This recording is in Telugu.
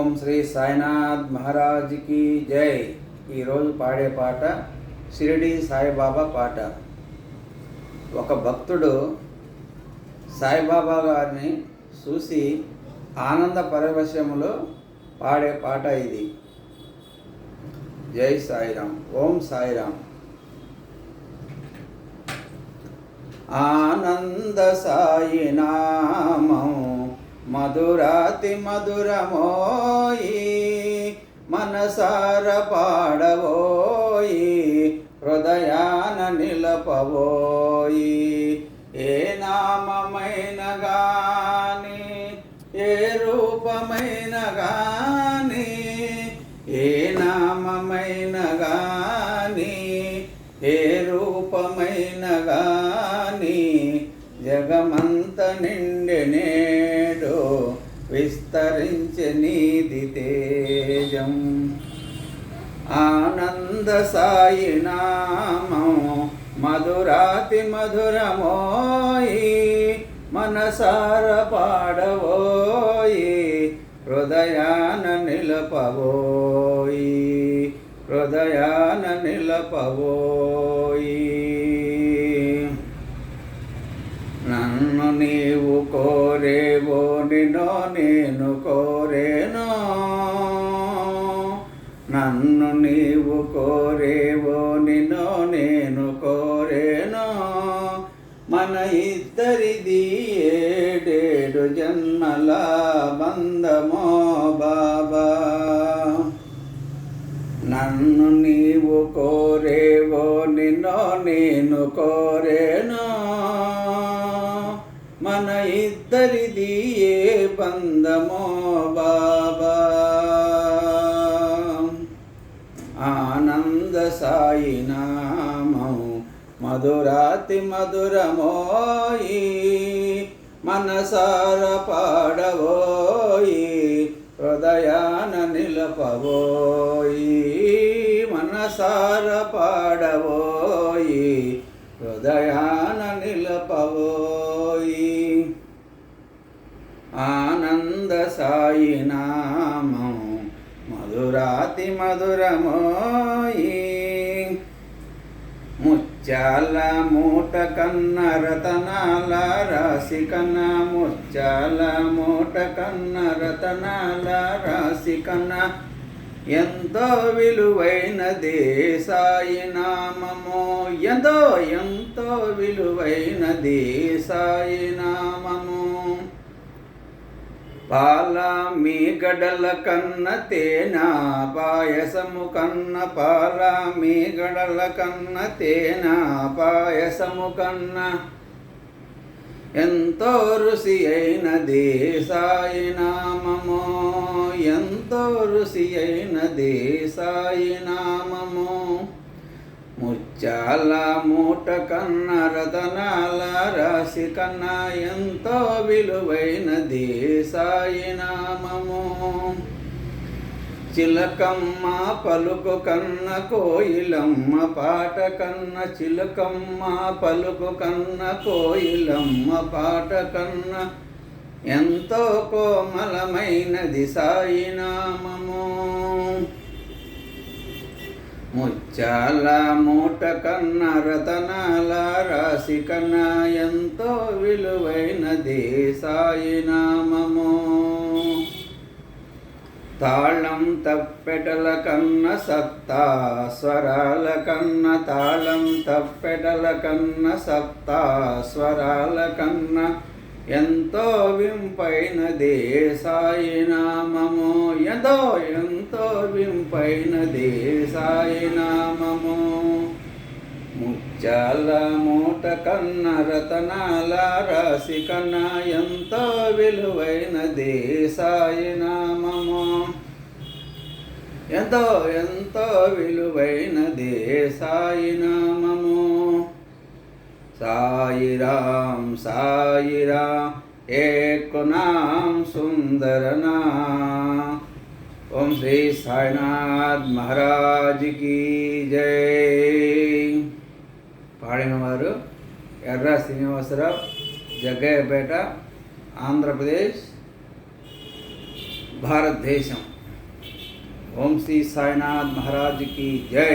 ఓం శ్రీ సాయినాథ్ మహారాజ్కి జై. ఈరోజు పాడే పాట షిరిడి సాయిబాబా పాట. ఒక భక్తుడు సాయిబాబా గారిని చూసి ఆనంద పరవశములో పాడే పాట ఇది. జై సాయిరామ్. ఓం సాయిరామ్. ఆనంద సాయి నామం మధురాతి మధురమోయి, మనసార పాడవోయి, హృదయాన నిలపవోయి. ఏ నామమైన గాని, ఏ రూపమైన గాని, ఏ నామమైన గాని, ఏ రూపమైన గాని, జగమంత నిండెనేడు విస్తరించె నీది తేజం. ఆనంద సాయి నామం మధురాతి మధురమోయి, మనసార పాడవోయి, హృదయాన నిలపవోయి, హృదయాన నిలపవోయి. నన్ను నీవు కోరేవో, నిన్నో నేను కోరేనో. నన్ను నీవు కోరేవో, నిన్నో నేను కోరేనో. మన ఇద్దరిది ఏడేడు జన్మల బంధమో బాబా. నన్ను నీవు కోరేవో, నిన్నో నేను కోరేనో. మన ఇద్దరిది ఏ బంధమో బాబా. ఆనంద సాయి నామం మధురాతి మధురమోయి, మనసార పాడవోయి, హృదయాన నిలపవోయి, మనసార పాడవోయి, హృదయాన నిలపవోయి. ఆనంద సాయి నామం మధురాతి మధురమోయి, ముత్యాల మూట కన్న రతనాల రాశి కన్న, ముత్యాల మూట కన్న రతనాల రాశి కన్న, ఎంతో విలువైనదే సాయి నామము. ఎంతో ఎంతో విలువైనదే సాయి నామము. పాల మీ గడల కన్న తేనా పాయసము కన్న, పాల మీ గడల కన్న తేనా పాయసము కన్న, ఎంతో రుచి అయినదే సాయి నామము. ఎంతో రుచి అయినదే సాయి నామము. ముత్యాల మూట కన్న రతనాల రాశి కన్నా, ఎంతో విలువైనదే సాయి నామము. చిలకమ్మ పలుకు కన్న కోయిలమ్మ పాట కన్న, చిలకమ్మ పలుకు కన్న కోయిలమ్మ పాట కన్న, ఎంతో కోమలమైనది సాయి నామము. ముత్యాల మూట కన్న రతనాల రాశి కన్నా, ఎంతో విలువైనదే సాయి నామము. తాళం తప్పెటల కన్న సప్తా స్వరాల కన్న, తాళం తప్పెటల కన్న సప్తా స్వరాల కన్న, ఎంతో వింపైనదే సాయి నామము. ఎంతో ఎంతో వింపైనదే సాయి నామము. ముత్యాల మూట కన్న రతనాల రాశి కన్నా, ఎంతో విలువైనదే సాయి నామము. ఎంతో ఎంతో విలువైనదే సాయి నామము. సాయిరామ్ సాయిరామ్ ఏక్ నామ్ సుందర నామ్. ఓం శ్రీ సాయినాథ్ మహారాజ్కి జై. పాడినవారు ఎర్ర శ్రీనివాసరావు, జగ్గయ్యపేట, ఆంధ్రప్రదేశ్. భారతదేశం. ఓం శ్రీ సాయినాథ్ మహారాజ్ కి జై.